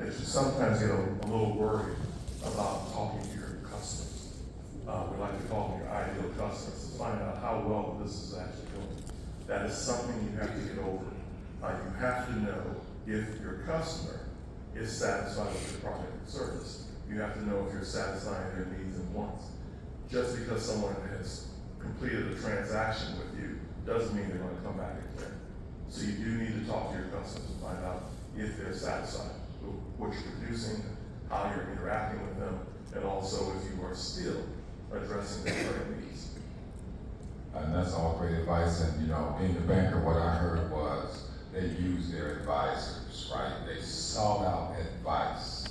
that you sometimes get a little worried about talking to your customers. We like to call them your ideal customers to find out how well this is actually doing. That is something you have to get over. You have to know if your customer is satisfied with your product and service. You have to know if you're satisfying their needs and wants. Just because someone has completed a transaction with you doesn't mean they're going to come back again. So you do need to talk to your customers to find out if they're satisfied with what you're producing, how you're interacting with them, and also if you are still addressing their current needs. And that's all great advice. And being a banker, what I heard was they use their advisors, right? They sought out advice,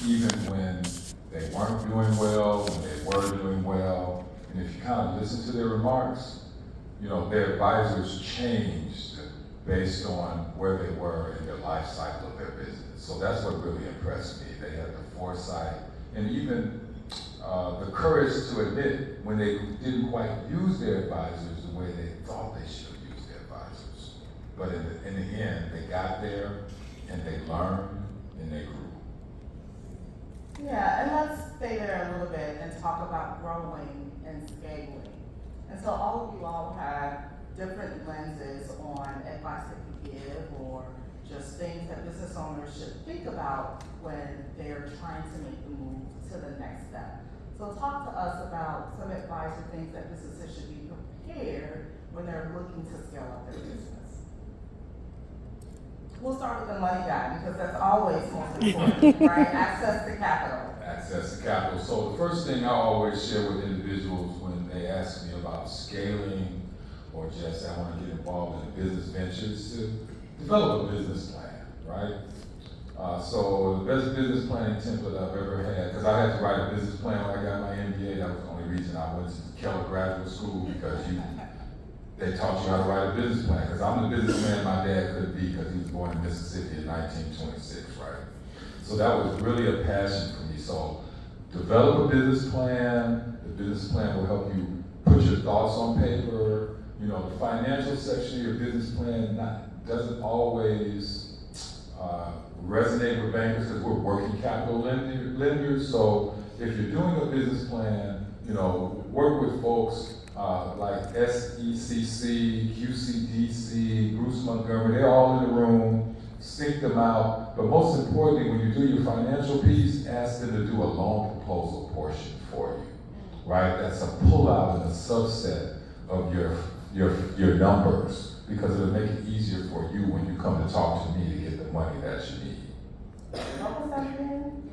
even when they weren't doing well, when they were doing well. And if you kind of listen to their remarks, their advisors changed based on where they were in their life cycle of their business. So that's what really impressed me. They had the foresight and even the courage to admit when they didn't quite use their advisors the way they thought they should have used their advisors. But in the end, they got there and they learned and they grew. Yeah, and let's stay there a little bit and talk about growing and scaling. And so all of you all have different lenses on advice that you give or just things that business owners should think about when they're trying to make the move to the next step. So talk to us about some advice or things that businesses should be prepared when they're looking to scale up their business. We'll start with the money guy because that's always most important, right? Access to capital. Access to capital. So the first thing I always share with individuals when they ask me about scaling or just I want to get involved in a business venture is to develop a business plan, right? So the best business planning template I've ever had, because I had to write a business plan when I got my MBA. That was the only reason I went to Keller Graduate School, because they taught you how to write a business plan. Because I'm the businessman my dad could be, because he was born in Mississippi in 1926, right? So that was really a passion for me. So develop a business plan. The business plan will help you put your thoughts on paper. The financial section of your business plan doesn't always resonate with bankers because we're working capital lenders. So if you're doing a business plan, work with folks like SECC, QCDC, Bruce Montgomery. They're all in the room. Sync them out. But most importantly, when you do your financial piece, ask them to do a loan proposal portion for you, right? That's a pullout and a subset of your numbers, because it'll make it easier for you when you come to talk to me to get the money that you need. What was that again?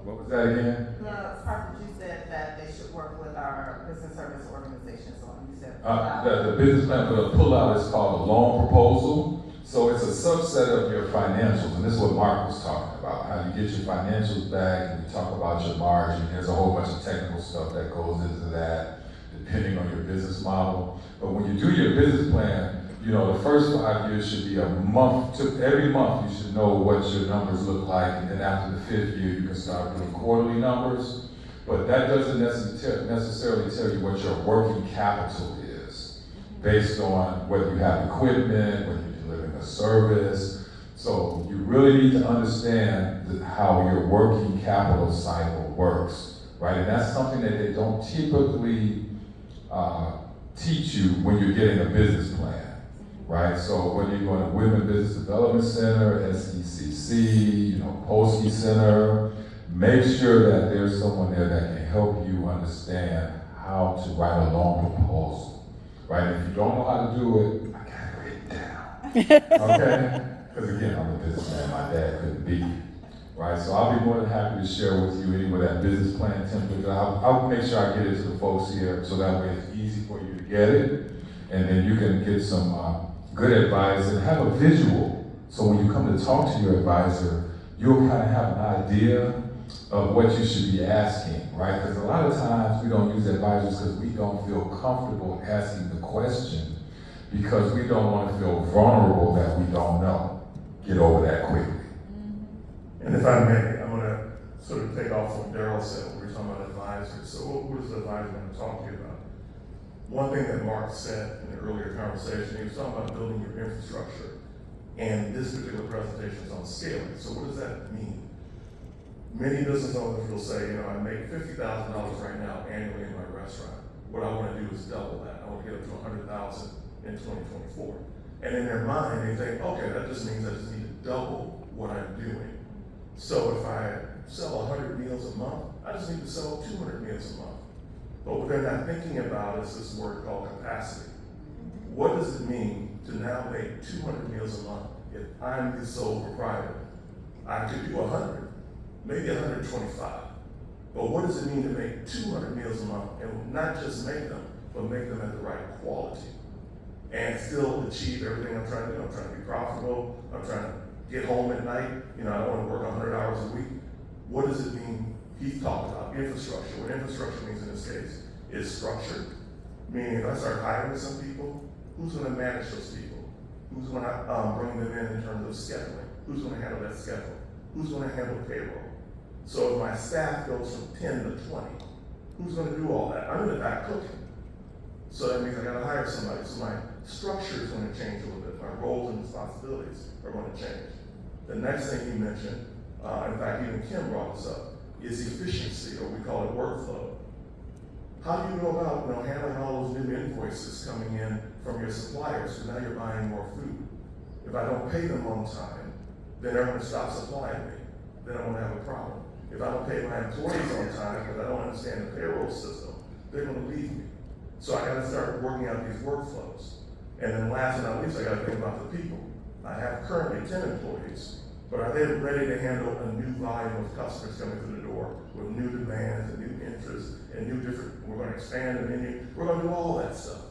What was that again? The part that you said that they should work with our business service organization. So you said the business plan for the pullout is called a loan proposal. So it's a subset of your financials, and this is what Mark was talking about, how you get your financials back, and you talk about your margin. There's a whole bunch of technical stuff that goes into that, depending on your business model. But when you do your business plan, the first 5 years should be a month. Every month you should know what your numbers look like, and then after the 5th year you can start doing quarterly numbers. But that doesn't necessarily tell you what your working capital is, based on whether you have equipment, whether you're delivering a service. So you really need to understand how your working capital cycle works, right? And that's something that they don't typically teach you when you're getting a business plan. Right, so whether you're going to Women Business Development Center, SECC, Polsky Center, make sure that there's someone there that can help you understand how to write a loan proposal. Right, if you don't know how to do it, I got it written down. Okay, because again, I'm a businessman, my dad couldn't be. Right, so I'll be more than happy to share with you anyway that business plan template. I'll make sure I get it to the folks here, so that way it's easy for you to get it, and then you can get some good advice and have a visual. So when you come to talk to your advisor, you'll kind of have an idea of what you should be asking, right? Because a lot of times we don't use advisors because we don't feel comfortable asking the question, because we don't want to feel vulnerable that we don't know. Get over that quickly. And if I may, I'm going to sort of take off what Daryl said when we were talking about advisors. So what is the advisor going to talk to you about? One thing that Mark said in the earlier conversation, he was talking about building your infrastructure And this particular presentation is on scaling. So what does that mean? Many business owners will say, I make $50,000 right now annually in my restaurant. What I want to do is double that. I want to get up to $100,000 in 2024. And in their mind, they think, okay, that just means I just need to double what I'm doing. So if I sell 100 meals a month, I just need to sell 200 meals a month. But what they're not thinking about is this word called capacity. What does it mean to now make 200 meals a month if I'm the sole proprietor? I could do 100, maybe 125. But what does it mean to make 200 meals a month and not just make them, but make them at the right quality and still achieve everything I'm trying to do? I'm trying to be profitable. I'm trying to get home at night. I don't want to work 100 hours a week. What does it mean? He talked about infrastructure. What infrastructure means in this case is structure. Meaning if I start hiring some people, who's going to manage those people? Who's going to bring them in terms of scheduling? Who's going to handle that schedule? Who's going to handle payroll? So if my staff goes from 10 to 20, who's going to do all that? I'm in the back cooking. So that means I got to hire somebody. So my structure is going to change a little bit. My roles and responsibilities are going to change. The next thing he mentioned, in fact, even Kim brought this up, is efficiency, or we call it workflow. How do you go about handling all those new invoices coming in from your suppliers? Because now you're buying more food. If I don't pay them on time, then they're going to stop supplying me. Then I'm going to have a problem. If I don't pay my employees on time because I don't understand the payroll system, they're going to leave me. So I got to start working out these workflows. And then last but not least, I got to think about the people. I have currently 10 employees, but are they ready to handle a new volume of customers coming through the door with new demands and new interests and new different, we're going to expand the menu, we're going to do all that stuff.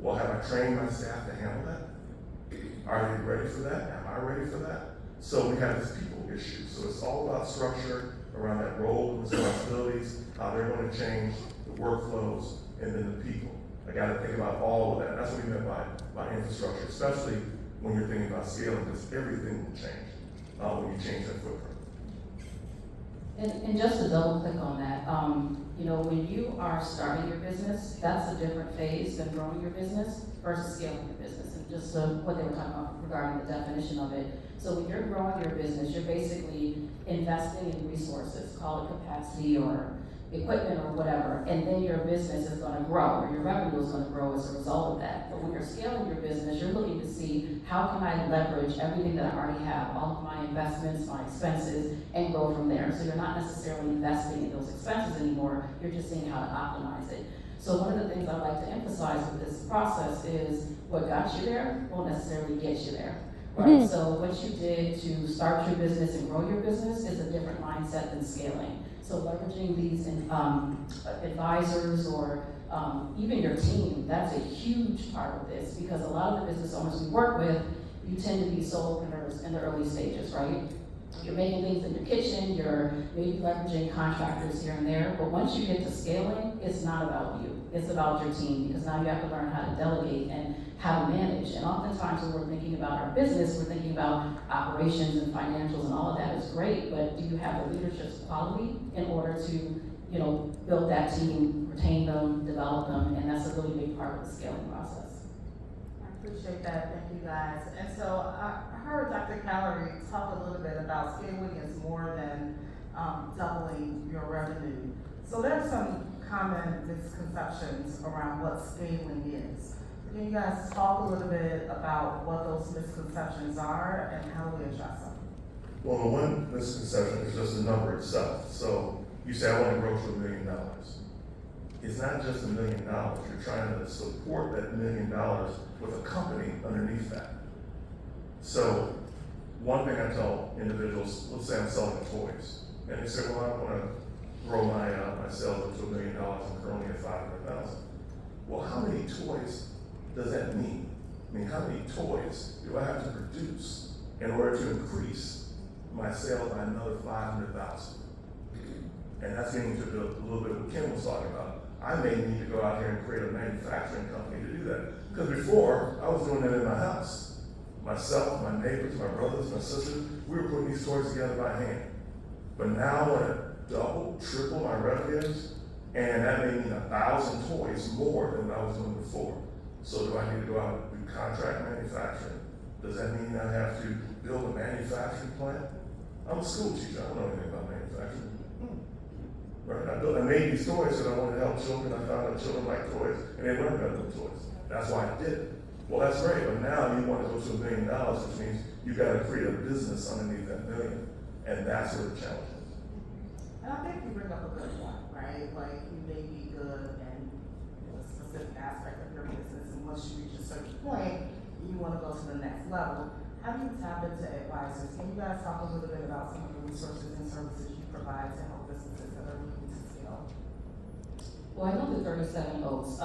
Well, have I trained my staff to handle that? Are they ready for that? Am I ready for that? So we have this people issue. So it's all about structure around that role and responsibilities, how they're going to change the workflows, and then the people. I got to think about all of that. That's what we meant by infrastructure, especially when you're thinking about scaling, because everything will change when you change that footprint. And just to double click on that, when you are starting your business, that's a different phase than growing your business versus scaling your business. And just what they were talking about regarding the definition of it. So when you're growing your business, you're basically investing in resources, call it capacity or equipment or whatever, and then your business is going to grow, or your revenue is going to grow as a result of that. But when you're scaling your business, you're looking to see how can I leverage everything that I already have, all of my investments, my expenses, and grow from there. So you're not necessarily investing in those expenses anymore, you're just seeing how to optimize it. So one of the things I like to emphasize with this process is what got you there won't necessarily get you there. Right? So what you did to start your business and grow your business is a different mindset than scaling. So leveraging these advisors or even your team, that's a huge part of this, because a lot of the business owners we work with, you tend to be solopreneurs in the early stages, right? You're making things in your kitchen, you're maybe leveraging contractors here and there, but once you get to scaling, it's not about you. It's about your team, because now you have to learn how to delegate and how to manage. And oftentimes when we're thinking about our business, we're thinking about operations and financials, and all of that is great, but do you have the leadership quality in order to, build that team, retain them, develop them, and that's a really big part of the scaling process. I appreciate that, thank you guys. And so I heard Dr. Calorie talk a little bit about scaling is more than doubling your revenue. So there's some common misconceptions around what scaling is. Can you guys talk a little bit about what those misconceptions are and how we address them? Well, the one misconception is just the number itself. So you say, I want to grow to $1 million. It's not just $1 million. You're trying to support that $1 million with a company underneath that. So one thing I tell individuals, let's say I'm selling toys, and they say, well, I want to grow my sales up to $1 million. I'm currently at 500,000. Well, how many toys does that mean? I mean, how many toys do I have to produce in order to increase my sales by another 500,000? And that's getting to a little bit of what Kim was talking about. I may need to go out here and create a manufacturing company to do that. Because before, I was doing that in my house. Myself, my neighbors, my brothers, my sisters, we were putting these toys together by hand. But now I want to double, triple my revenues, and that may mean 1,000 toys more than what I was doing before. So do I need to go out and do contract manufacturing? Does that mean I have to build a manufacturing plant? I'm a school teacher, I don't know anything about manufacturing. Right? I made these toys that I wanted to help children. I found out children like toys, and they learned about them toys. That's why I did it. Well, that's great, but now you want to go to $1 million, which means you got to create a business underneath that million, and that's where the challenge is. And I think you bring up a good point, right? Like, you may be good in a specific aspect of your business, and once you reach a certain point, you want to go to the next level. How do you tap into advisors? Can you guys talk a little bit about some of the resources and services you provide to help businesses that are looking to scale? Well, I know the 37 Oaks,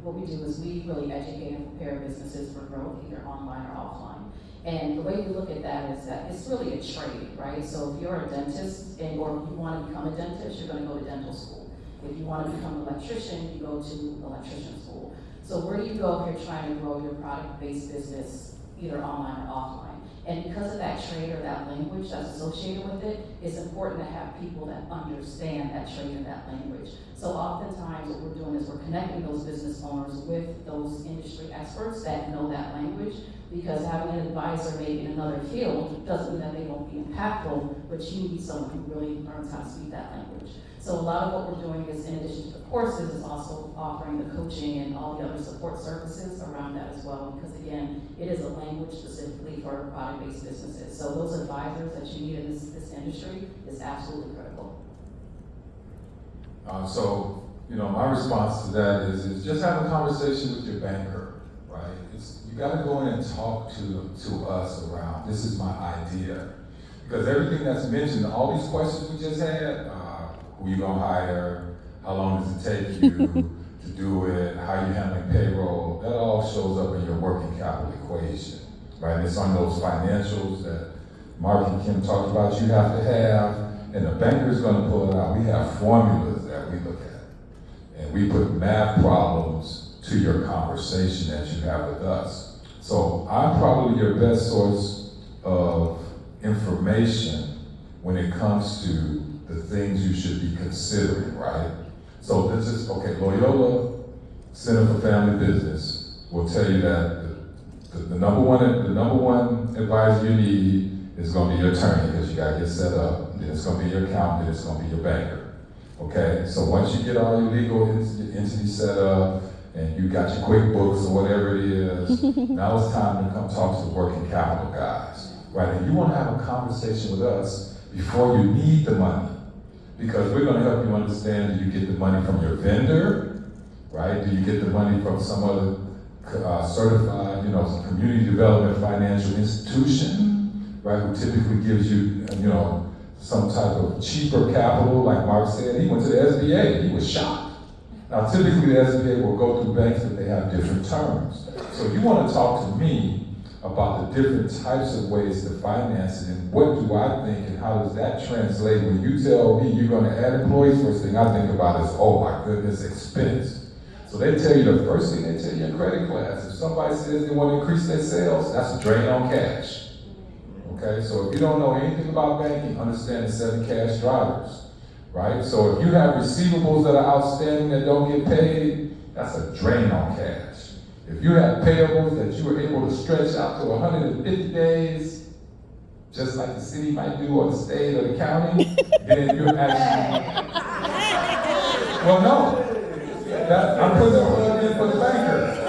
what we do is we really educate and prepare businesses for growth, either online or offline. And the way we look at that is that it's really a trade, right? So if you're a dentist or you want to become a dentist, you're going to go to dental school. If you want to become an electrician, you go to electrician school. So where do you go if you're trying to grow your product-based business, either online or offline? And because of that trade or that language that's associated with it, it's important to have people that understand that trade and that language. So oftentimes what we're doing is we're connecting those business owners with those industry experts that know that language, because having an advisor maybe in another field doesn't mean that they won't be impactful, but you need someone who really learns how to speak that language. So a lot of what we're doing is, in addition to the courses, is also offering the coaching and all the other support services around that as well, because again, it is a language specifically for product-based businesses. So those advisors that you need in this industry is absolutely critical. So, my response to that is just have a conversation with your banker, right? You got to go in and talk to us around, this is my idea. Because everything that's mentioned, all these questions we just had, who you gonna hire, how long does it take you to do it, how you handling payroll, that all shows up in your working capital equation, right? It's on those financials that Mark and Kim talked about you have to have, and the banker's gonna pull it out. We have formulas that we look at, and we put math problems to your conversation that you have with us. So I'm probably your best source of information when it comes to the things you should be considering, right? So this is, Loyola Center for Family Business will tell you that the number one advisor you need is gonna be your attorney, because you gotta get set up, then it's gonna be your accountant, then it's gonna be your banker. Okay, so once you get all your legal entities set up, and you got your QuickBooks or whatever it is, now it's time to come talk to the working capital guys, right? And you wanna have a conversation with us before you need the money. Because we're gonna help you understand, do you get the money from your vendor, right? Do you get the money from some other certified, community development financial institution, right? Who typically gives you, some type of cheaper capital, like Mark said. He went to the SBA, he was shocked. Now typically the SBA will go through banks, but they have different terms. So you wanna talk to me about the different types of ways to finance it, and what do I think, and how does that translate? When you tell me you're gonna add employees, first thing I think about is, oh my goodness, expense. So they tell you, the first thing they tell you in credit class, if somebody says they want to increase their sales, that's a drain on cash. Okay, so if you don't know anything about banking, understand the 7 cash drivers, right? So if you have receivables that are outstanding that don't get paid, that's a drain on cash. If you have payables that you were able to stretch out to 150 days, just like the city might do, or the state, or the county, then you're actually... Well, no. I'm putting the plug in for the banker.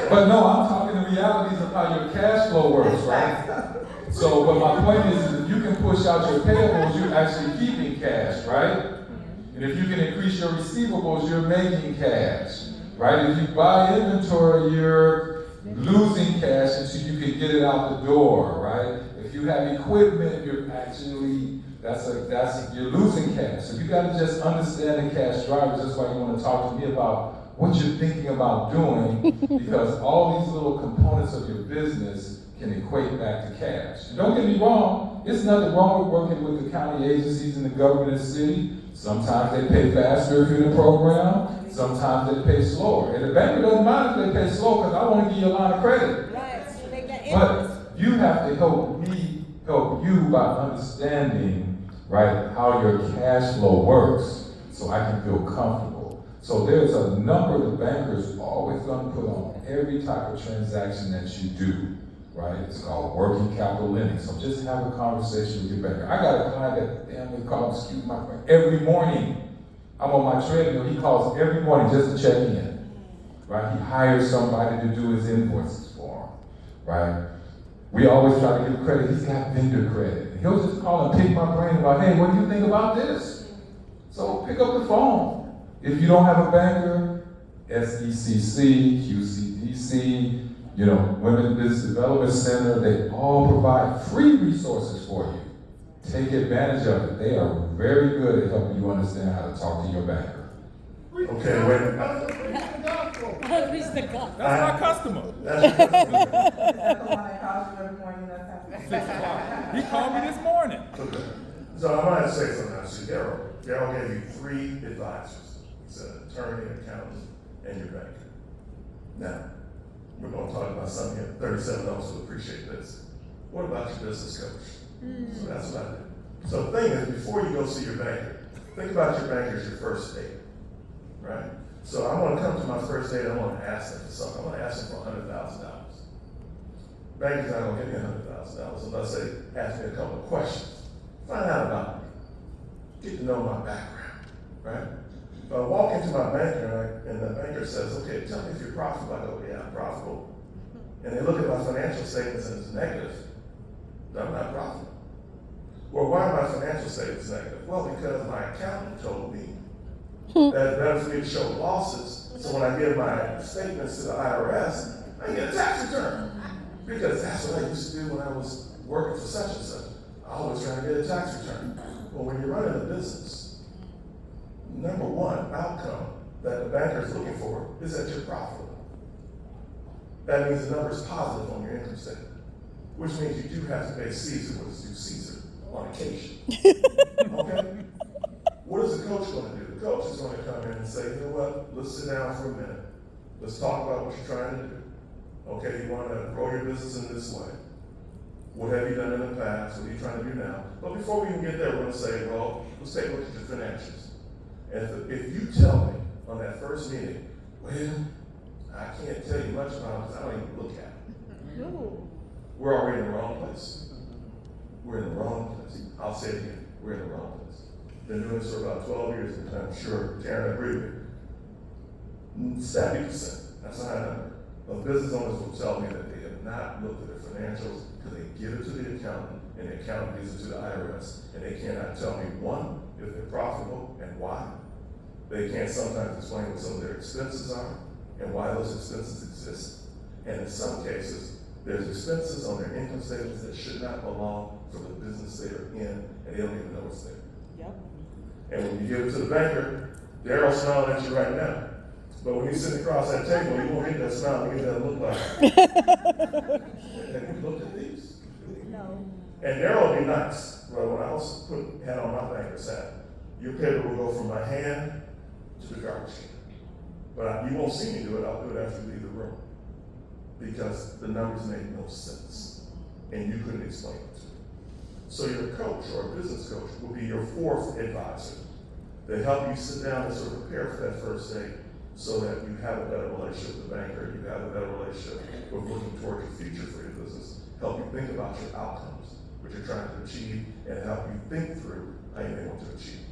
But no, I'm talking the realities of how your cash flow works, right? So, but my point is if you can push out your payables, you're actually keeping cash, right? And if you can increase your receivables, you're making cash, right? If you buy inventory, you're losing cash until you can get it out the door, right? If you have equipment, you're actually, you're losing cash. So you gotta just understand the cash drivers. That's why you wanna talk to me about what you're thinking about doing, because all these little components of your business can equate back to cash. And don't get me wrong, there's nothing wrong with working with the county agencies and the government and the city. Sometimes they pay faster if you're in the program, sometimes they pay slower. And the banker doesn't mind if they pay slow, because I want to give you a line of credit. But you have to help me help you by understanding, right, how your cash flow works, so I can feel comfortable. So there's a number of the bankers always gonna put on every type of transaction that you do, right? It's called working capital lending. So just have a conversation with your banker. I got a client that damn near calls, excuse my friend, every morning. I'm on my treadmill, he calls every morning just to check in, right? He hires somebody to do his invoices for him, right? We always try to give credit. He's got vendor credit. And he'll just call and pick my brain about, hey, what do you think about this? So pick up the phone. If you don't have a banker, SECC, QCDC, Women Business Development Center, they all provide free resources for you. Take advantage of it. They are very good at helping you understand how to talk to your banker. Okay, wait. That's my customer. Is that the one that calls you every morning? That's 6 o'clock. He called me this morning. Okay. So I want to say something else to Daryl. Daryl gave you 3 advisors. He said attorney, accountant, and your banker. Now, we're going to talk about something here. 37 of us will appreciate this. What about your business coach? So that's what I did. So the thing is, before you go see your banker, think about your banker as your first date, right? So I'm going to come to my first date, I'm going to ask them for something. I'm going to ask them for $100,000. Banker's not going to give me $100,000 unless they ask me a couple of questions. Find out about me. Get to know my background, right? If I walk into my banker and the banker says, okay, tell me if you're profitable, I go, yeah, I'm profitable. And they look at my financial statements and it's negative, then I'm not profitable. Well, why are my financial statements negative? Well, because my accountant told me that it's better for me to show losses, so when I give my statements to the IRS, I get a tax return. Because that's what I used to do when I was working for such and such. I always try to get a tax return. Well, when you're running a business, number one outcome that the banker is looking for is that you're profitable. That means the number is positive on your income statement, which means you do have to pay Caesar what is due Caesar on occasion. Okay? What is the coach going to do? The coach is going to come in and say, you know what, let's sit down for a minute. Let's talk about what you're trying to do. Okay, you want to grow your business in this way. What have you done in the past? What are you trying to do now? But before we even get there, we're going to say, well, let's take a look at your financials. And if you tell me on that first meeting, well, I can't tell you much about it because I don't even look at it. No. We're already in the wrong place. We're in the wrong place. I'll say it again. We're in the wrong place. Been doing this for about 12 years, and I'm sure Karen agreed with me. 70%, that's a high number, of business owners will tell me that they have not looked at their financials because they give it to the accountant, and the accountant gives it to the IRS, and they cannot tell me, one, if they're profitable and why. They can't sometimes explain what some of their expenses are and why those expenses exist. And in some cases, there's expenses on their income statements that should not belong for the business they are in, and they don't even know it's there. Yep. And when you give it to the banker, Daryl's smiling at you right now. But when you sit across that table, you won't get that smile, you get that look like, have you looked at these? No. And Daryl will be nice. Well, when I was had on my banker's hat, your paper will go from my hand to the garbage can. But you won't see me do it, I'll do it after you leave the room. Because the numbers make no sense. And you couldn't explain it to me. So your coach or a business coach will be your fourth advisor. They help you sit down and sort of prepare for that first date so that you have a better relationship with the banker, you have a better relationship with looking toward your future for your business. Help you think about your outcomes, what you're trying to achieve, and help you think through how you may want to achieve.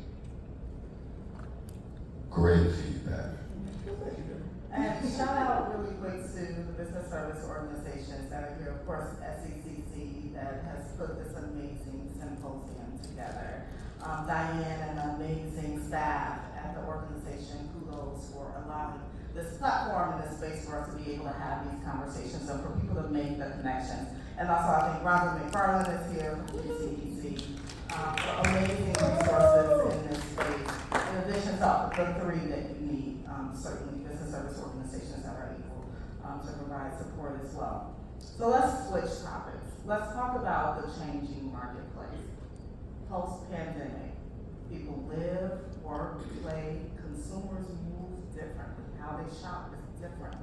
Great feedback. Thank you, David. And shout out really quick to the business service organizations that are here. Of course, SECC that has put this amazing symposium together. Diane and the amazing staff at the organization, kudos for allowing this platform and this space for us to be able to have these conversations and for people to make the connections. And also, I think Robert McFarland is here from QCDC for amazing resources in this space, in addition to the 3 that you need, certainly business service organizations that are able to provide support as well. So let's switch topics. Let's talk about the changing marketplace. Post-pandemic, people live, work, play, consumers move differently. How they shop is different.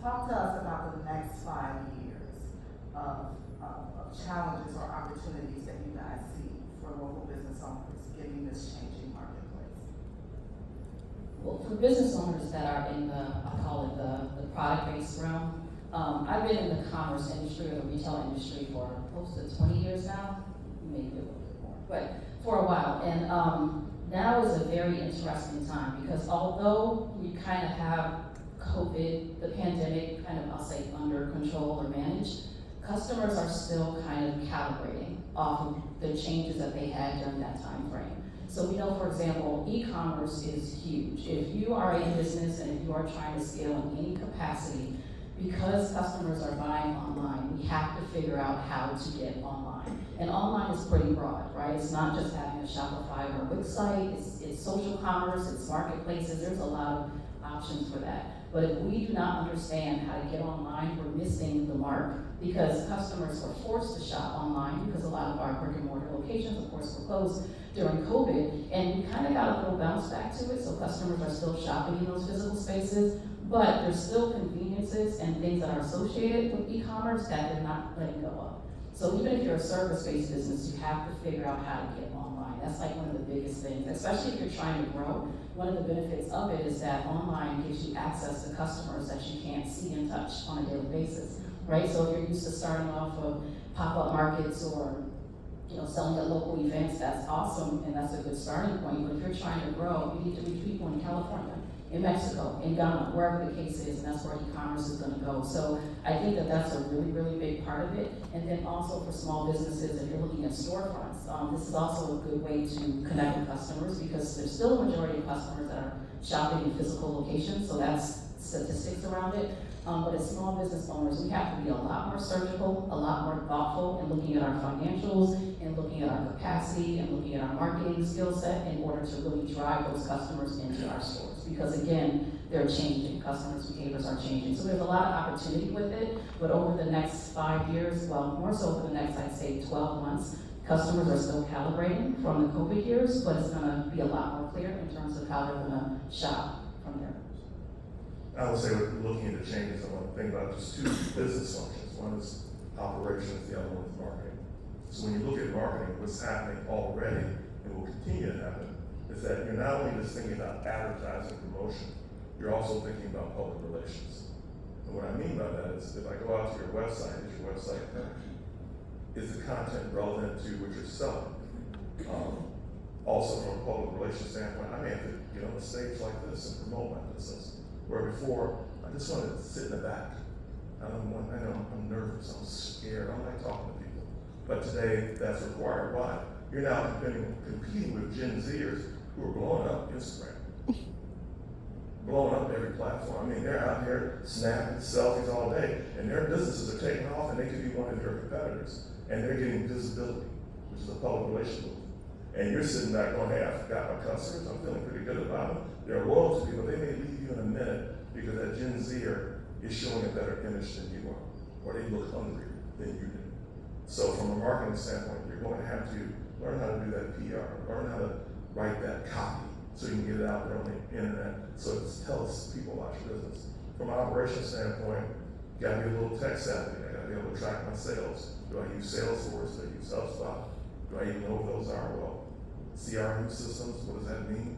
Talk to us about the next 5 years of challenges or opportunities that you guys see for local business owners given this changing marketplace. Well, for business owners that are in the, I call it the product-based realm, I've been in the commerce industry or the retail industry for close to 20 years now, maybe a little bit more, but for a while. And now is a very interesting time because although we kind of have COVID, the pandemic kind of, I'll say, under control or managed, customers are still kind of calibrating off of the changes that they had during that time frame. So we know, for example, e-commerce is huge. If you are a business and if you are trying to scale in any capacity, because customers are buying online, we have to figure out how to get online. And online is pretty broad, right? It's not just having a Shopify or a Wix site, it's social commerce, it's marketplaces, there's a lot of options for that. But if we do not understand how to get online, we're missing the mark because customers were forced to shop online because a lot of our brick and mortar locations, of course, were closed during COVID, and we kind of got a little bounce back to it, so customers are still shopping in those physical spaces, but there's still conveniences and things that are associated with e-commerce that they're not letting go of. So even if you're a service-based business, you have to figure out how to get online. That's like one of the biggest things, especially if you're trying to grow. One of the benefits of it is that online gives you access to customers that you can't see and touch on a daily basis, right? So if you're used to starting off of pop-up markets or selling at local events, that's awesome and that's a good starting point. But if you're trying to grow, you need to reach people in California, in Mexico, in Ghana, wherever the case is, and that's where e-commerce is going to go. So I think that that's a really, really big part of it. And then also for small businesses, if you're looking at storefronts, this is also a good way to connect with customers because there's still a majority of customers that are shopping in physical locations, so that's statistics around it. But as small business owners, we have to be a lot more surgical, a lot more thoughtful in looking at our financials and looking at our capacity and looking at our marketing skill set in order to really drive those customers into our stores. Because again, they're changing, customers' behaviors are changing. So there's a lot of opportunity with it, but over the next 5 years, well, more so over the next, I'd say 12 months, customers are still calibrating from the COVID years, but it's gonna be a lot more clear in terms of how they're gonna shop from there. I would say we're looking at the changes. I want to think about just two business functions. One is operations, the other one is marketing. So when you look at marketing, what's happening already and will continue to happen is that you're not only just thinking about advertising promotion, you're also thinking about public relations. And what I mean by that is if I go out to your website, is your website is the content relevant to what you're selling? Also from a public relations standpoint, I may have to get on a stage like this and promote my business. Where before, I just wanted to sit in the back. I know I'm nervous, I'm scared, I don't like talking to people. But today, that's required. Why? You're now competing with Gen Zers who are blowing up Instagram. Blowing up every platform. I mean, they're out here snapping selfies all day, and their businesses are taking off, and they could be one of your competitors. And they're getting visibility, which is a public relations move. And you're sitting back going, hey, I forgot my customers, I'm feeling pretty good about them. They're loyal to you, but they may leave you in a minute because that Gen Zer is showing a better image than you are, or they look hungrier than you do. So from a marketing standpoint, you're going to have to learn how to do that PR, learn how to write that copy so you can get it out there on the internet so it tells people about your business. From an operations standpoint, you gotta be a little tech savvy. I gotta be able to track my sales. Do I use Salesforce? Do I use HubSpot? Do I even know what those are? Well, CRM systems, what does that mean?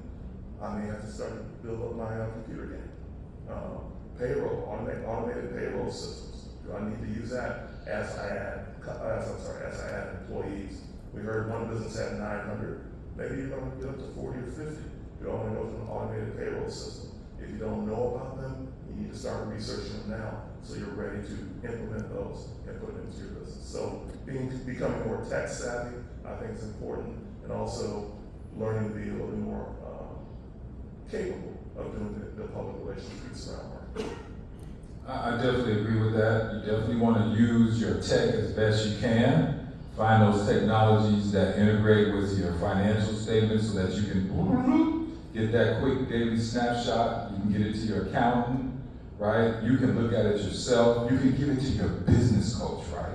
I may have to start to build up my computer game. Payroll, automated payroll systems. Do I need to use that as I add employees? We heard one business had 900. Maybe you're going to get up to 40 or 50. You don't want to go to an automated payroll system. If you don't know about them, you need to start researching them now so you're ready to implement those and put them into your business. So becoming more tech savvy, I think is important, and also learning to be a little bit more capable of doing the public relations piece around marketing. I definitely agree with that. You definitely want to use your tech as best you can. Find those technologies that integrate with your financial statements so that you can get that quick daily snapshot. You can get it to your accountant, right? You can look at it yourself. You can give it to your business coach, right?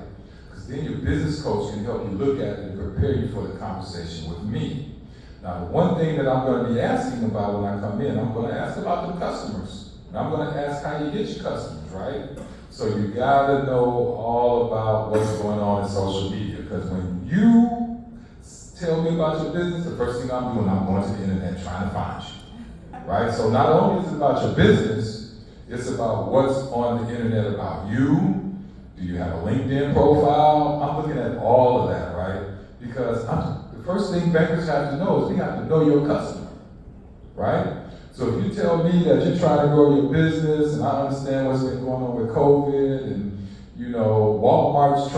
Because then your business coach can help you look at it and prepare you for the conversation with me. Now, the one thing that I'm going to be asking about when I come in, I'm going to ask about the customers. And I'm going to ask how you get your customers, right? So you got to know all about what's going on in social media. Because when you tell me about your business, the first thing I'm doing, I'm going to the internet trying to find you. right? So not only is it about your business, it's about what's on the internet about you. Do you have a LinkedIn profile? I'm looking at all of that, right? Because the first thing bankers have to know is we have to know your customer, right? So if you tell me that you're trying to grow your business, and I understand what's been going on with COVID, and Walmart's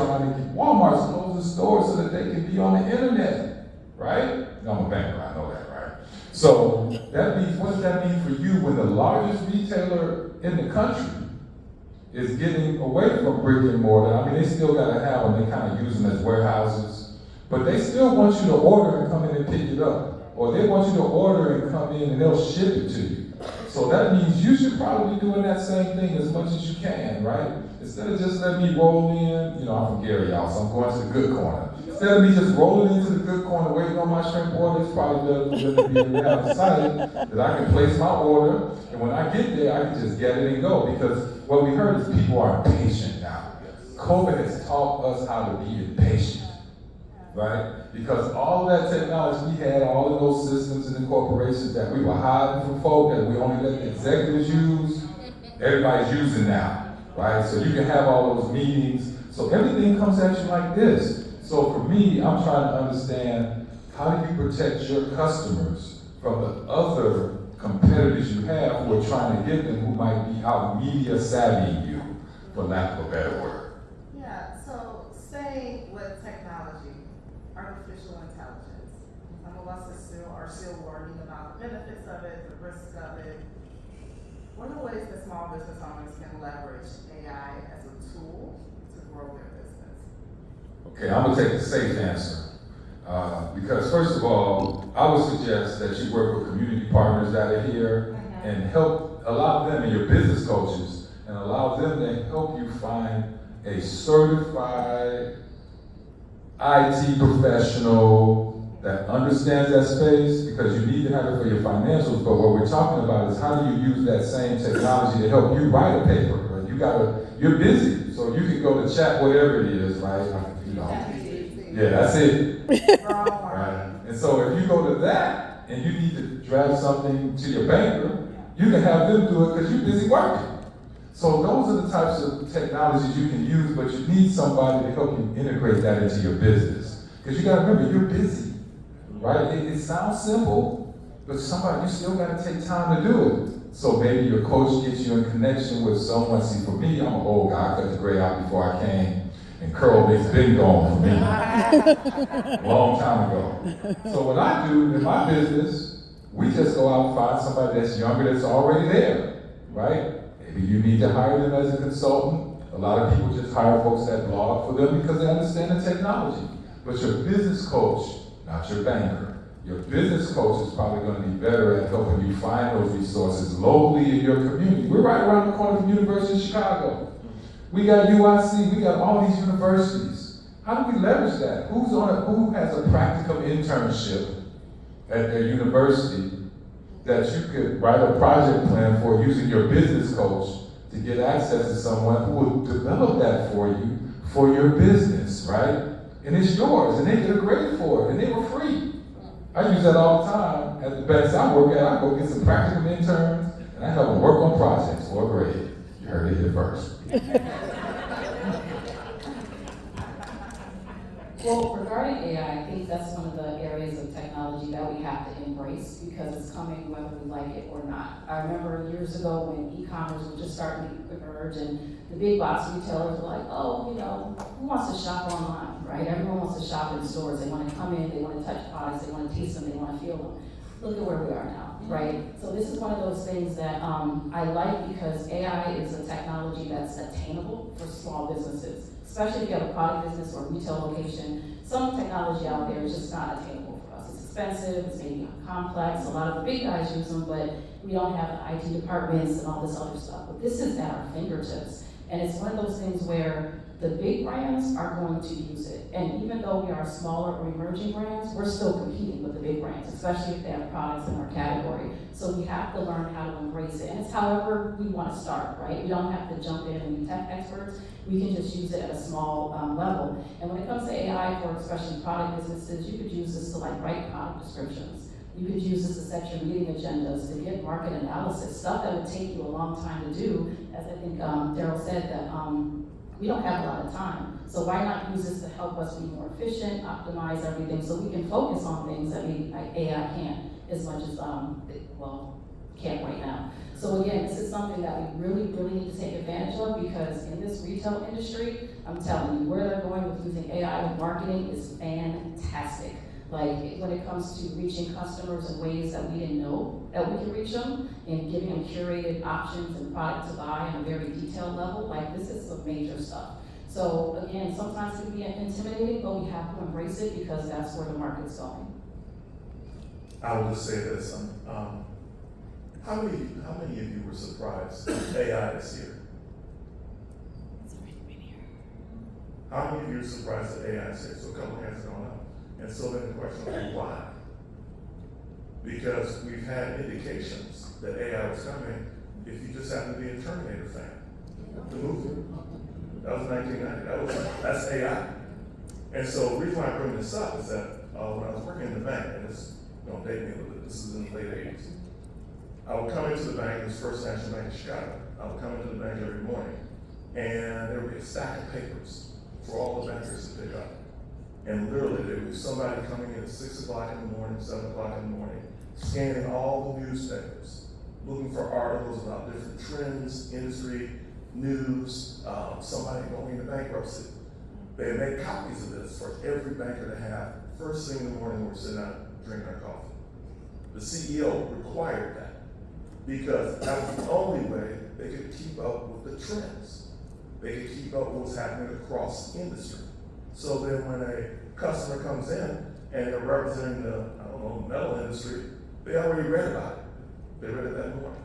closing stores so that they can be on the internet, right? I'm a banker, I know that, right? So that means, what does that mean for you when the largest retailer in the country is getting away from brick and mortar? I mean, they still gotta have them, they kind of use them as warehouses, but they still want you to order and come in and pick it up. Or they want you to order and come in and they'll ship it to you. So that means you should probably be doing that same thing as much as you can, right? Instead of just letting me roll in, I'm from Gary, y'all, so I'm going to the good corner. Instead of me just rolling into the good corner, waiting on my shrimp order, it's probably better to be able to have a site that I can place my order, and when I get there, I can just get it and go. Because what we heard is people are impatient now. COVID has taught us how to be impatient, right? Because all of that technology we had, all of those systems and the corporations that we were hiding from folk, that we only let the executives use, everybody's using now, right? So you can have all those meetings. So everything comes at you like this. So for me, I'm trying to understand, how do you protect your customers from the other competitors you have who are trying to get them, who might be out media savvying you, for lack of a better word? Yeah, so say with technology, artificial intelligence, some of us are still learning about the benefits of it, the risks of it. What are the ways that small business owners can leverage AI as a tool to grow their business? Okay, I'm gonna take the safe answer. Because first of all, I would suggest that you work with community partners that are here and allow them, and your business coaches, and allow them to help you find a certified IT professional that understands that space, because you need to have it for your financials. But what we're talking about is, how do you use that same technology to help you write a paper? Right? You're busy, so you can go to chat whatever it is, right? Yeah, that's it. Right? And so if you go to that and you need to draft something to your banker, you can have them do it because you're busy working. So those are the types of technologies you can use, but you need somebody to help you integrate that into your business. Because you gotta remember, you're busy, right? It sounds simple, but you still gotta take time to do it. So maybe your coach gets you in connection with someone. See, for me, I'm an old guy, I cut the gray out before I came, and curl has been gone for me. A long time ago. So what I do in my business, we just go out and find somebody that's younger, that's already there, right? Maybe you need to hire them as a consultant. A lot of people just hire folks that blog for them because they understand the technology. But your business coach, not your banker, your business coach is probably going to be better at helping you find those resources locally in your community. We're right around the corner from University of Chicago. We got UIC, we got all these universities. How do we leverage that? Who has a practicum internship at their university that you could write a project plan for using your business coach to get access to someone who will develop that for you for your business, right? And it's yours, and they get a grade for it, and they were free. I use that all the time at the banks I work at. I go get some practicum interns, and I help them work on projects for a grade. You heard it here first. Well, regarding AI, I think that's one of the areas of technology that we have to embrace, because it's coming whether we like it or not. I remember years ago when e-commerce was just starting to emerge, and the big box retailers were like, who wants to shop online, right? Everyone wants to shop in stores. They want to come in, they want to touch products, they want to taste them, they want to feel them. Look at where we are now, right? So this is one of those things that I like, because AI is a technology that's attainable for small businesses, especially if you have a product business or retail location. Some technology out there is just not attainable for us. It's expensive, it's maybe complex. A lot of the big guys use them, but we don't have the IT departments and all this other stuff. But this is at our fingertips. And it's one of those things where the big brands are going to use it. And even though we are smaller or emerging brands, we're still competing with the big brands, especially if they have products in our category. So we have to learn how to embrace it. And it's however we want to start, right? We don't have to jump in and be tech experts. We can just use it at a small level. And when it comes to AI for especially product businesses, you could use this to write product descriptions. You could use this to set your meeting agendas, to get market analysis, stuff that would take you a long time to do. As I think Daryl said, that we don't have a lot of time. So why not use this to help us be more efficient, optimize everything, so we can focus on things that AI can't as much as, can't right now. So again, this is something that we really, really need to take advantage of, because in this retail industry, I'm telling you, where they're going with using AI with marketing is fantastic. Like, when it comes to reaching customers in ways that we didn't know that we could reach them, and giving them curated options and product to buy on a very detailed level, like, this is some major stuff. So again, sometimes it can be intimidating, but we have to embrace it because that's where the market's going. I will just say this, how many of you were surprised that AI is here? It's already been here. How many of you are surprised that AI is here? So a couple hands are going up. And so then the question is why? Because we've had indications that AI was coming if you just happen to be a Terminator fan. The movie. That was 1990. That's AI. And so the reason why I bring this up is that when I was working in the bank, and this don't date me a little bit, this is in the late 80s. I would come into the bank, this First National Bank of Chicago. I would come into the bank every morning, and there would be a stack of papers for all the bankers to pick up. And literally, there would be somebody coming in at 6 o'clock in the morning, 7 o'clock in the morning, scanning all the newspapers, looking for articles about different trends, industry, news, somebody going into bankruptcy. They make copies of this for every banker to have first thing in the morning when we're sitting out drinking our coffee. The CEO required that because that was the only way they could keep up with the trends. They could keep up with what's happening across the industry. So then when a customer comes in and they're representing the, metal industry, they already read about it. They read it that morning.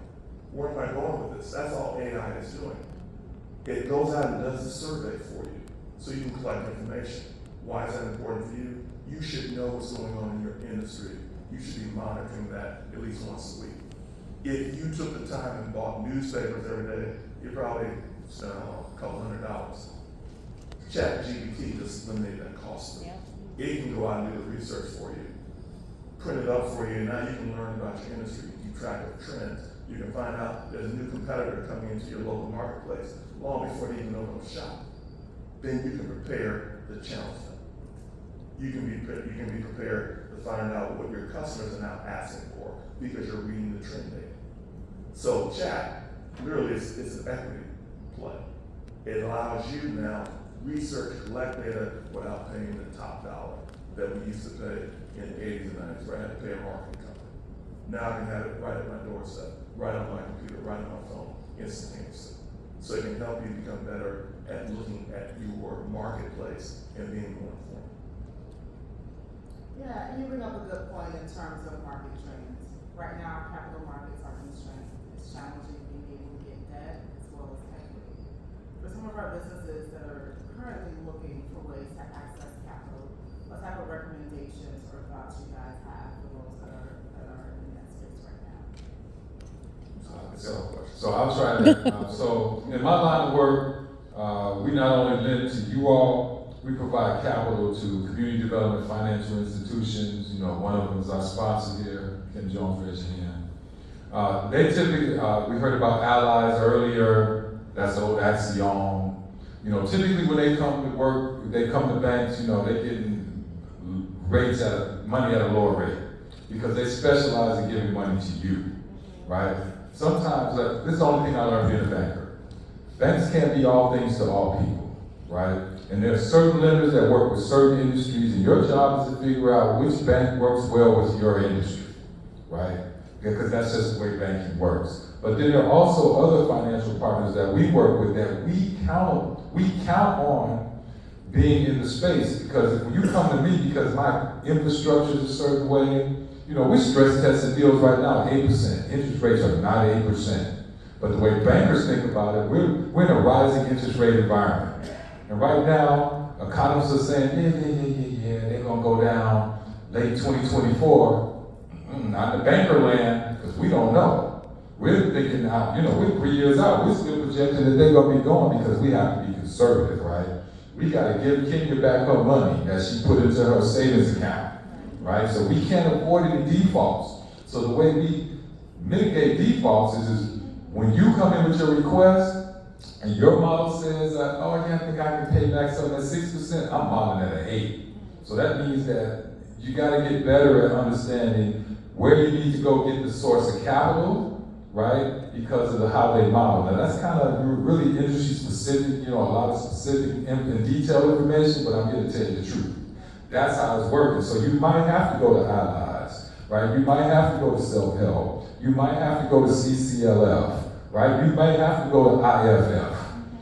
Where am I going with this? That's all AI is doing. It goes out and does a survey for you so you can collect information. Why is that important for you? You should know what's going on in your industry. You should be monitoring that at least once a week. If you took the time and bought newspapers every day, you probably spent a couple $100. ChatGPT just eliminated that cost. Yep. It can go out and do the research for you, print it up for you, and now you can learn about your industry, keep track of trends. You can find out there's a new competitor coming into your local marketplace long before they even open up shop. Then you can prepare to challenge them. You can be prepared to find out what your customers are now asking for because you're reading the trend data. So chat literally is an equity play. It allows you now research, collect data without paying the top dollar that we used to pay in the 80s and 90s, where I had to pay a marketing company. Now I can have it right at my doorstep, right on my computer, right on my phone, instantaneously. So it can help you become better at looking at your marketplace and being more informed. Yeah, and you bring up a good point in terms of market trends. Right now, capital markets are constrained. It's challenging being able to get debt as well as equity. For some of our businesses that are currently looking for ways to access capital, what type of recommendations or thoughts you guys have for those that are in that space right now? So I'll try to, so in my line of work, we not only lend to you all, we provide capital to community development financial institutions. One of them is our sponsor here, Kim Jones, raise your hand. They typically, we heard about allies earlier, that's Axiom. Typically when they come to work, they come to banks, they're getting rates money at a lower rate because they specialize in giving money to you, right? Sometimes, this is the only thing I learned being a banker. Banks can't be all things to all people, right? And there are certain lenders that work with certain industries, and your job is to figure out which bank works well with your industry, right? Because that's just the way banking works. But then there are also other financial partners that we work with that we count on being in the space, because when you come to me because my infrastructure is a certain way, we stress testing deals right now, 8%. Interest rates are not 8%. But the way bankers think about it, we're in a rising interest rate environment. And right now, economists are saying, yeah, they're going to go down late 2024. Not in the banker land, because we don't know. We're thinking now, we're 3 years out. We're still projecting that they're going to be going because we have to be conservative, right? We got to give Kenya back her money that she put into her savings account, right? So we can't afford any defaults. So the way we mitigate defaults is when you come in with your request and your model says, oh, yeah, I think I can pay back some at 6%, I'm modeling at an 8. So that means that you gotta get better at understanding where you need to go get the source of capital, right? Because of how they model. Now that's kind of really industry specific, a lot of specific and detailed information, but I'm here to tell you the truth. That's how it's working. So you might have to go to Allies, right? You might have to go to Self-Help. You might have to go to CCLF, right? You might have to go to IFF,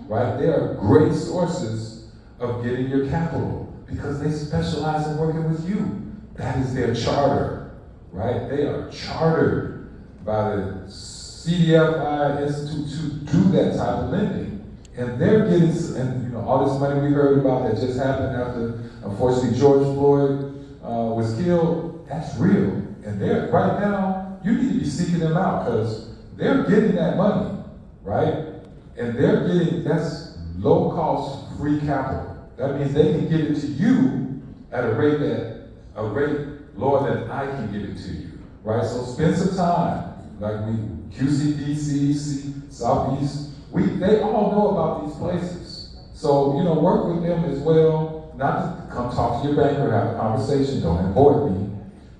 right? They are great sources of getting your capital because they specialize in working with you. That is their charter, right? They are chartered by the CDFI Institute to do that type of lending. And they're getting, all this money we heard about that just happened after, unfortunately, George Floyd was killed, that's real. And they're, right now, you need to be seeking them out because they're getting that money, right? And they're getting, that's low cost, free capital. That means they can give it to you at a rate lower than I can give it to you, right? So spend some time, like QCDC, Southeast, they all know about these places. So, work with them as well, not to come talk to your banker, have a conversation, don't avoid me,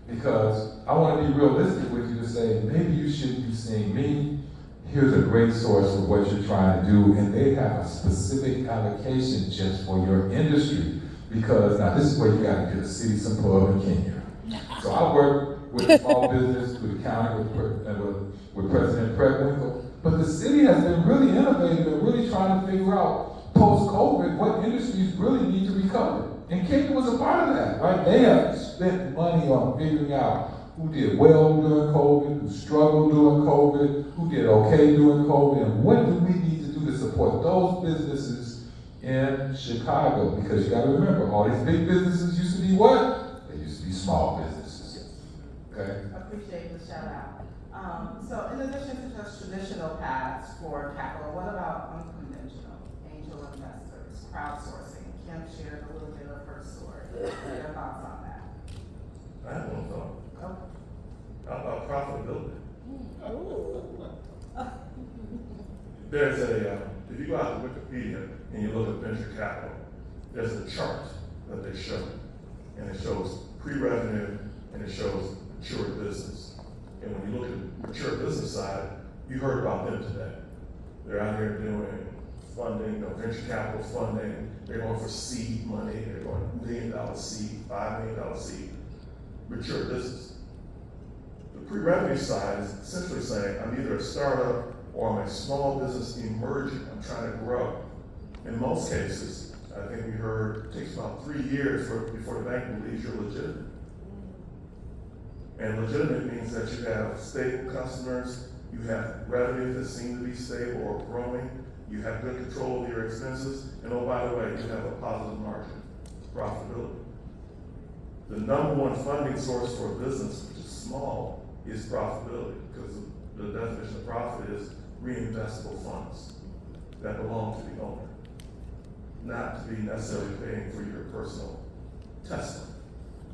because I want to be realistic with you to say, maybe you shouldn't be seeing me. Here's a great source of what you're trying to do, and they have a specific allocation just for your industry. Because now this is where you got to get a city Symposium in Kenya. So I work with small business, with the county, with President Preckwinkle. But the city has been really innovative and really trying to figure out post-COVID what industries really need to recover. And Kenya was a part of that, right? They have spent money on figuring out who did well during COVID, who struggled during COVID, who did okay during COVID, and what do we need to do to support those businesses in Chicago? Because you gotta remember, all these big businesses used to be what? They used to be small businesses, okay? Appreciate the shout out. So in addition to just traditional paths for capital, what about unconventional angel investors, crowdsourcing? Kim shared a little bit of her story. What are your thoughts on that? I have one thought. Okay. How about profitability? There's if you go out to Wikipedia and you look at venture capital, there's a chart that they show. And it shows pre-revenue and it shows mature business. And when you look at the mature business side, you heard about them today. They're out here doing funding, venture capital funding. They're going for seed money. They're going $1 million seed, $5 million seed. Mature business. The pre-revenue side is essentially saying, I'm either a startup or I'm a small business emerging. I'm trying to grow. In most cases, I think we heard it takes about 3 years before the bank believes you're legitimate. And legitimate means that you have stable customers, you have revenue that seem to be stable or growing, you have good control of your expenses, and oh, by the way, you have a positive margin, profitability. The number one funding source for a business, which is small, is profitability, because the definition of profit is reinvestable funds that belong to the owner, not to be necessarily paying for your personal Tesla.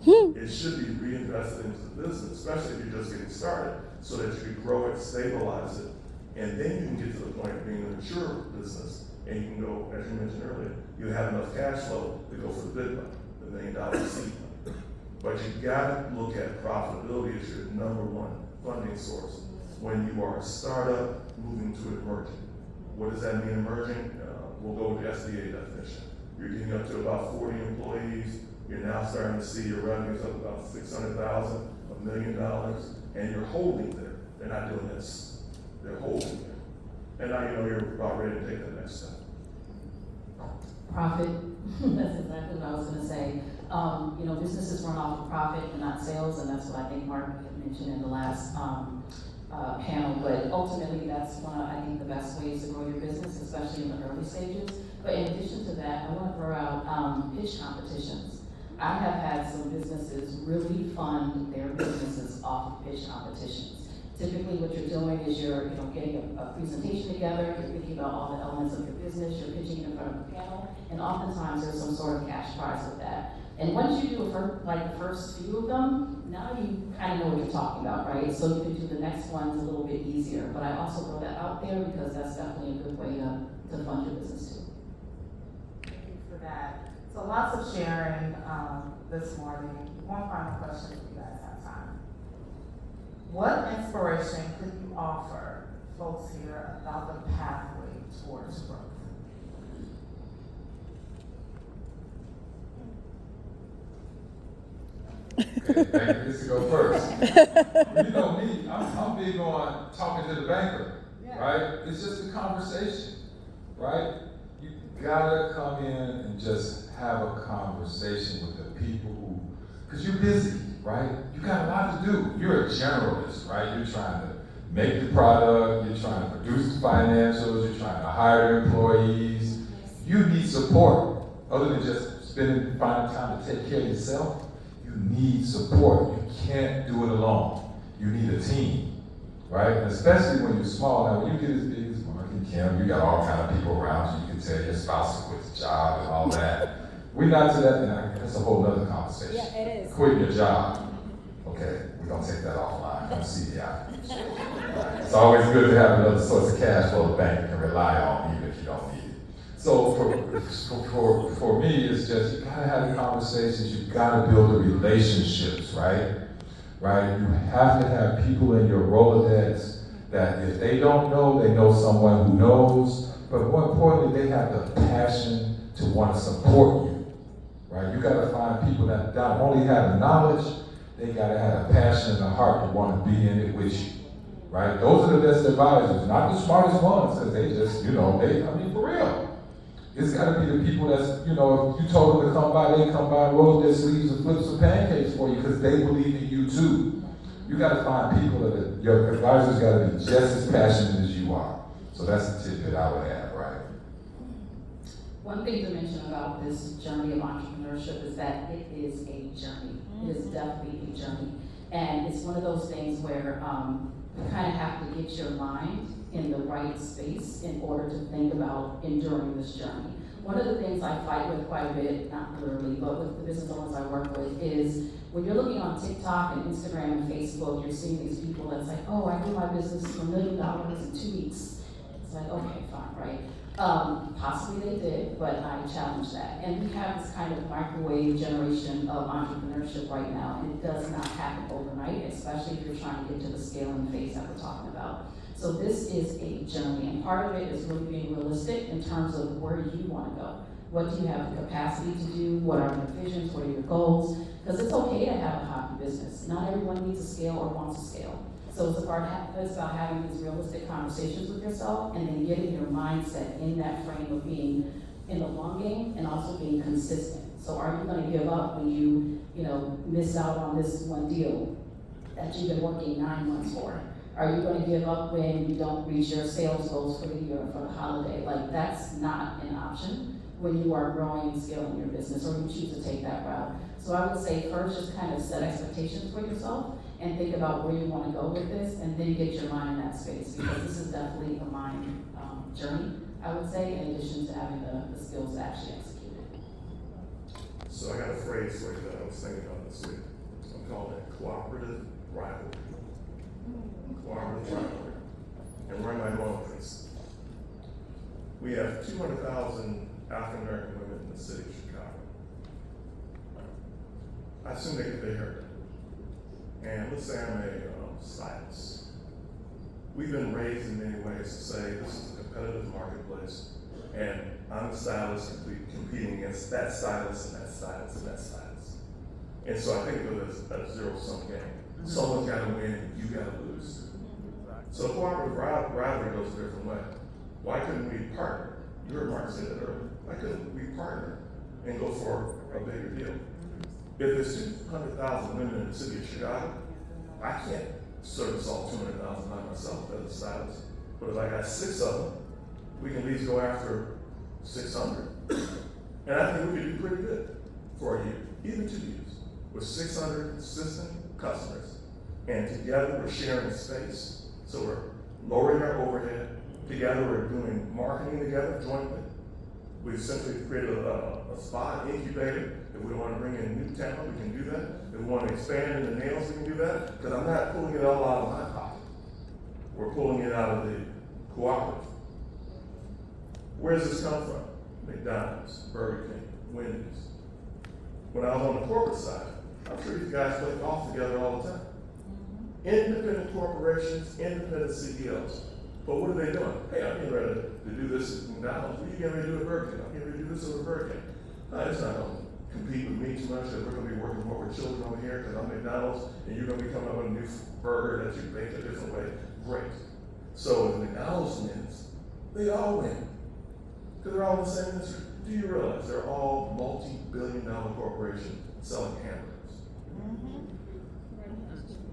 It should be reinvested into the business, especially if you're just getting started, so that you can grow it, stabilize it, and then you can get to the point of being a mature business, and you can go, as you mentioned earlier, you have enough cash flow to go for the big one, the $1 million seed money. But you gotta look at profitability as your number one funding source when you are a startup moving to emerging. What does that mean, emerging? We'll go with the SBA definition. You're getting up to about 40 employees. You're now starting to see your revenues up about $600,000, $1 million, and you're holding there. They're not doing this. They're holding there. And now you know you're about ready to take the next step. Profit, that's exactly what I was gonna say. Businesses run off of profit and not sales, and that's what I think Mark had mentioned in the last panel, but ultimately that's one of, I think, the best ways to grow your business, especially in the early stages. But in addition to that, I wanna throw out pitch competitions. I have had some businesses really fund their businesses off of pitch competitions. Typically what you're doing is you're getting a presentation together, you're thinking about all the elements of your business, you're pitching it in front of a panel, and oftentimes there's some sort of cash prize with that. And once you do the first few of them, now you kind of know what you're talking about, right? So you can do the next ones a little bit easier. But I also throw that out there because that's definitely a good way to fund your business too. Thank you for that. So lots of sharing this morning. One final question if you guys have time. What inspiration could you offer folks here about the pathway towards growth? Okay, banker gets to go first. Well, you know me, I'm big on talking to the banker, right? It's just a conversation, right? You gotta come in and just have a conversation with the people who, because you're busy, right? You got a lot to do. You're a generalist, right? You're trying to make the product, you're trying to produce the financials, you're trying to hire employees. You need support, other than just finding time to take care of yourself. You need support. You can't do it alone. You need a team, right? And especially when you're small. Now, when you get as big as Mark and Kim, you got all kind of people around you. You can tell your spouse to quit his job and all that. We're not to that, and that's a whole other conversation. Yeah, it is. Quitting your job. Okay, we're going to take that offline. Come see me out. It's always good to have another source of cash flow the bank can rely on, even if you don't need it. So for me, it's just, you gotta have the conversations, you gotta build the relationships, right? Right? You have to have people in your Rolodex that if they don't know, they know someone who knows, but more importantly, they have the passion to want to support you, right? You gotta find people that not only have the knowledge, they gotta have a passion and a heart to want to be in it with you, right? Those are the best advisors, not the smartest ones, because they just, for real. It's got to be the people that's, if you told them to come by, they come by and roll up their sleeves and flip some pancakes for you because they believe in you too. You got to find people that your advisors got to be just as passionate as you are. So that's the tidbit I would have, right? One thing to mention about this journey of entrepreneurship is that it is a journey. It is definitely a journey. And it's one of those things where you kind of have to get your mind in the right space in order to think about enduring this journey. One of the things I fight with quite a bit, not literally, but with the business owners I work with, is when you're looking on TikTok and Instagram and Facebook, you're seeing these people that's like, oh, I grew my business for $1 million in 2 weeks. It's like, okay, fine, right? Possibly they did, but I challenge that. And we have this kind of microwave generation of entrepreneurship right now, and it does not happen overnight, especially if you're trying to get to the scaling phase that we're talking about. So this is a journey, and part of it is really being realistic in terms of where you want to go. What do you have the capacity to do? What are your visions? What are your goals? Because it's okay to have a hobby business. Not everyone needs to scale or wants to scale. So it's about having these realistic conversations with yourself and then getting your mindset in that frame of being in the long game and also being consistent. So are you going to give up when you miss out on this one deal that you've been working 9 months for? Are you going to give up when you don't reach your sales goals for the year or for the holiday? Like, that's not an option when you are growing and scaling your business or you choose to take that route. So I would say first just kind of set expectations for yourself and think about where you want to go with this, and then get your mind in that space, because this is definitely a mind journey, I would say, in addition to having the skills to actually execute it. So I got a phrase for you that I was thinking about this week. I'm calling it cooperative rivalry. Cooperative rivalry. And where am I going with this? We have 200,000 African American women in the city of Chicago. I assume they get their hair done. And let's say I'm a stylist. We've been raised in many ways to say this is a competitive marketplace, and I'm a stylist competing against that stylist and that stylist and that stylist. And so I think of it as a zero-sum game. Someone's got to win, and you got to lose. So cooperative rivalry goes a different way. Why couldn't we partner? You heard Mark say that earlier. Why couldn't we partner and go for a bigger deal? If there's 200,000 women in the city of Chicago, I can't service all 200,000 by myself as a stylist. But if I got 6 of them, we can at least go after 600. And I think we could do pretty good for a year, even 2 years, with 600 consistent customers. And together we're sharing space. So we're lowering our overhead. Together we're doing marketing together jointly. We've essentially created a spa incubator. If If we want to bring in new talent, we can do that. If we want to expand into nails, we can do that. Because I'm not pulling it all out of my pocket. We're pulling it out of the cooperative. Where does this come from? McDonald's, Burger King, Wendy's. When I was on the corporate side, I'm sure these guys play golf together all the time. Independent corporations, independent CEOs. But what are they doing? Hey, I'm getting ready to do this at McDonald's. What are you getting ready to do at Burger King? I'm getting ready to do this at Burger King. It's not going to compete with me too much that we're going to be working more with children over here because I'm McDonald's and you're going to be coming up with a new burger that you make a different way. Great. So if McDonald's wins, they all win. Because they're all in the same industry. Do you realize they're all multi-billion-dollar corporations selling hamburgers?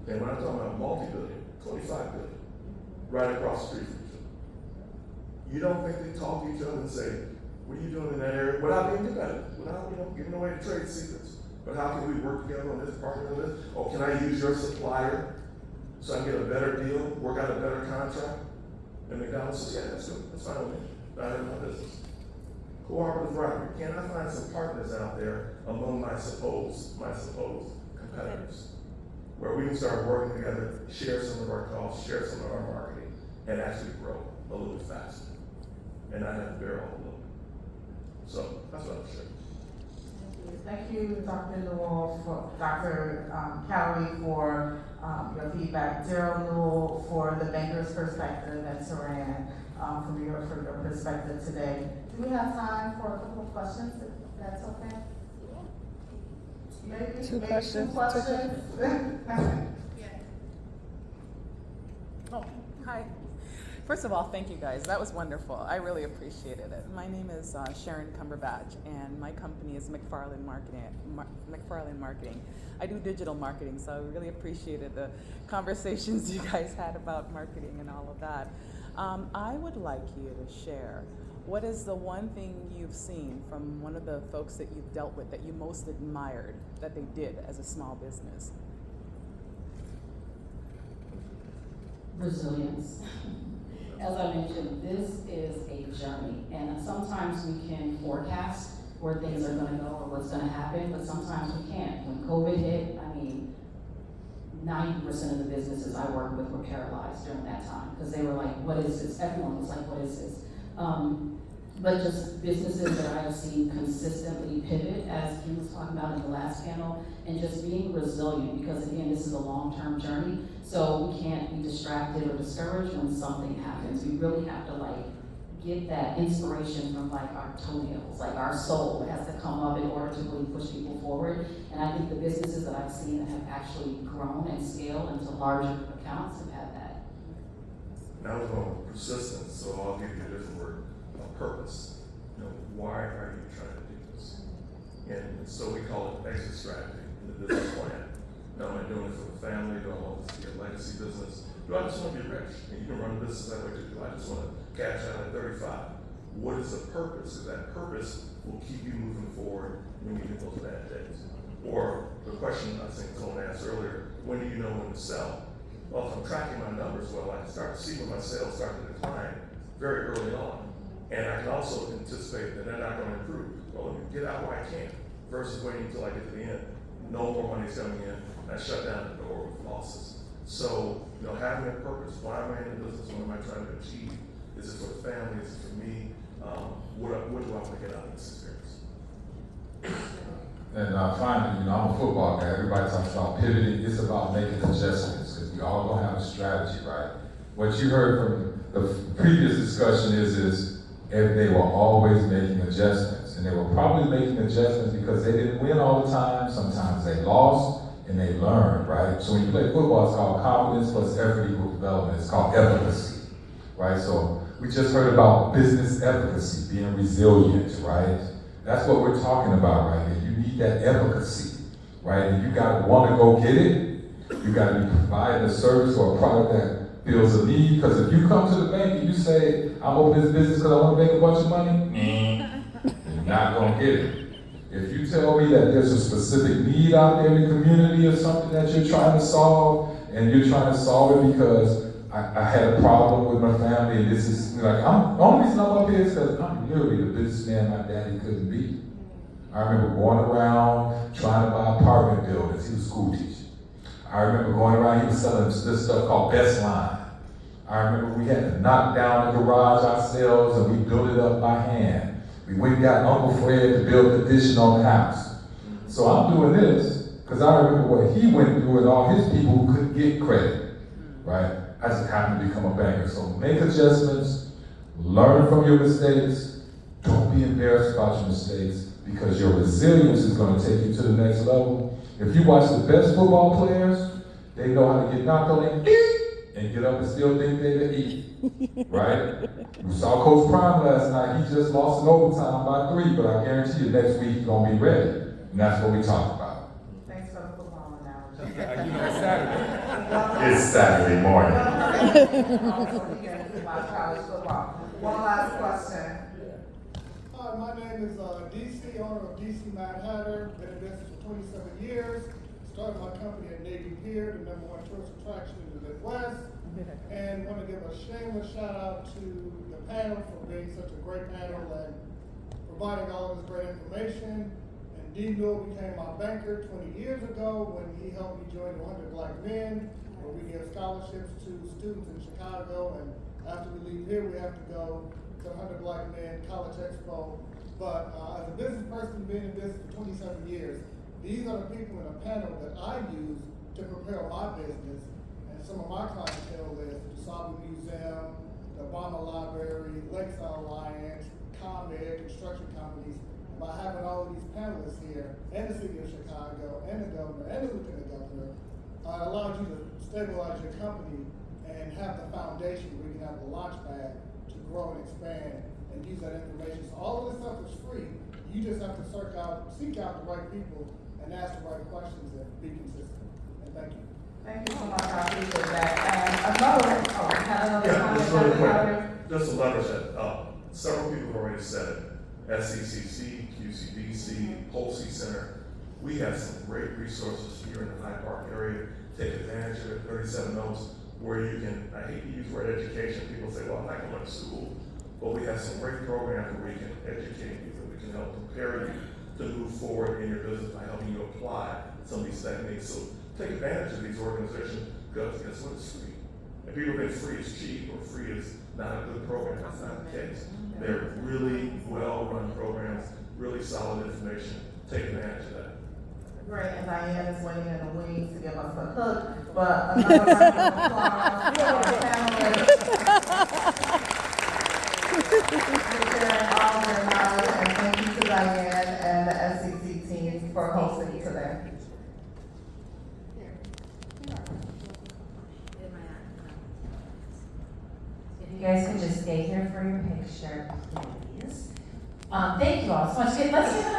And when I'm talking about multi-billion, 25 billion, right across the street from each other. You don't think they talk to each other and say, what are you doing in that area? Without being competitive, without giving away the trade secrets. But how can we work together on this, partner on this? Oh, can I use your supplier so I can get a better deal, work out a better contract? And McDonald's says, yeah, that's good. That's fine with me. Not in my business. Cooperative rivalry. Can I find some partners out there among my supposed competitors? Where we can start working together, share some of our costs, share some of our marketing, and actually grow a little bit faster. And not have to bear all the load. So that's what I'm sharing. Thank you, Dr. Newell, Dr. Cowley for your feedback. Daryl Newell for the banker's perspective, and Saran for your perspective today. Do we have time for a couple of questions, if that's okay? Maybe two questions. Oh, hi. First of all, thank you guys. That was wonderful. I really appreciated it. My name is Sharon Cumberbatch, and my company is McFarland Marketing. I do digital marketing, so I really appreciated the conversations you guys had about marketing and all of that. I would like you to share what is the one thing you've seen from one of the folks that you've dealt with that you most admired that they did as a small business? Resilience. As I mentioned, this is a journey, and sometimes we can forecast where things are going to go or what's going to happen, but sometimes we can't. When COVID hit, 90% of the businesses I worked with were paralyzed during that time because they were like, what is this? Everyone was like, what is this? But just businesses that I have seen consistently pivot, as Kim was talking about in the last panel, and just being resilient, because again, this is a long-term journey, so we can't be distracted or discouraged when something happens. We really have to get that inspiration from our toenails, our soul has to come up in order to really push people forward. And I think the businesses that I've seen that have actually grown and scaled into larger accounts have had that. Now we're going with persistence, so I'll give you a different word. Purpose. Why are you trying to do this? And so we call it exit strategy in the business plan. Now, am I doing it for the family? Do I want this to be a legacy business? Do I just want to be rich? And you can run a business that way too. Do I just want to cash out at 35? What is the purpose? Because that purpose will keep you moving forward when you get those bad days. Or the question I think someone asked earlier, when do you know when to sell? Well, if I'm tracking my numbers well, I can start to see when my sales start to decline very early on. And I can also anticipate that they're not going to improve. Well, let me get out where I can, versus waiting until I get to the end. No more money's coming in, and I shut down the door with losses. So, having a purpose. Why am I in the business? What am I trying to achieve? Is it for the family? Is it for me? What do I want to get out of this experience? And finally, I'm a football guy. Everybody talks about pivoting. It's about making adjustments, because we all gonna have a strategy, right? What you heard from the previous discussion is they were always making adjustments, and they were probably making adjustments because they didn't win all the time. Sometimes they lost, and they learned, right? So when you play football, it's called confidence plus effort equals development. It's called efficacy, right? So we just heard about business efficacy, being resilient, right? That's what we're talking about right here. You need that efficacy, right? And you gotta want to go get it. You gotta be providing a service or a product that feels a need. Because if you come to the bank and you say, I'm opening this business because I want to make a bunch of money, you're not going to get it. If you tell me that there's a specific need out there in the community or something that you're trying to solve, and you're trying to solve it because I had a problem with my family, and this is the only reason I'm up here is because I'm literally the businessman my daddy couldn't be. I remember going around trying to buy apartment buildings. He was a school teacher. I remember going around, he was selling this stuff called Best Line. I remember we had to knock down the garage ourselves and we built it up by hand. We went and got Uncle Fred to build an addition on the house. So I'm doing this because I remember what he went through and all his people who couldn't get credit, right? I just happened to become a banker. So make adjustments, learn from your mistakes, don't be embarrassed about your mistakes because your resilience is going to take you to the next level. If you watch the best football players, they know how to get knocked on their feet and get up and still think they can eat, right? We saw Coach Prime last night. He just lost in overtime by 3, but I guarantee you next week he's going to be ready. And that's what we talk about. Thanks for the football analogy. You know, it's Saturday. It's Saturday morning. Also, we get to watch college football. One last question. Hi, my name is DC, owner of DC Mad Hatter. Been in business for 27 years. Started my company at Navy Pier, the #1 tourist attraction in the Midwest. And want to give a shameless shout out to the panel for being such a great panel and providing all of this great information. And Dean Newell became my banker 20 years ago when he helped me join the 100 Black Men, where we give scholarships to students in Chicago. And after we leave here, we have to go to the 100 Black Men College Expo. But as a business person, being in business for 27 years, these are the people in a panel that I use to prepare my business. And some of my clientele is the DeSable Museum, the Obama Library, Lakeside Alliance, ComEd, construction companies. And by having all of these panelists here, and the city of Chicago, and the governor, and the lieutenant governor, it allows you to stabilize your company and have the foundation where you can have the launch pad to grow and expand and use that information. So all of this stuff is free. You just have to seek out the right people and ask the right questions and be consistent. And thank you. Thank you so much, I appreciate that. And another, have Yeah, another just comment, really Dr. quick, just to leverage that, several people have already said it. SCCC, QCBC, Polsey Center. We have some great resources here in the Hyde Park area. Take advantage of it, 37 notes, where you can, I hate to use the word education, people say, well, I'm not going to school. But we have some great programs where we can educate you, that we can help prepare you to move forward in your business by helping you apply some of these techniques. So take advantage of these organizations because guess what? It's free. And people think free is cheap or free is not a good program. That's not the case. They're really well-run programs, really solid information. Take advantage of that. Great, and Diane is waiting in the wings to give us a hook, but another round of applause for our panelists. For sharing all their knowledge, and thank you to Diane and the SCC team for hosting today. If you guys could just stay here for your picture, please. Thank you all so much. Let's give it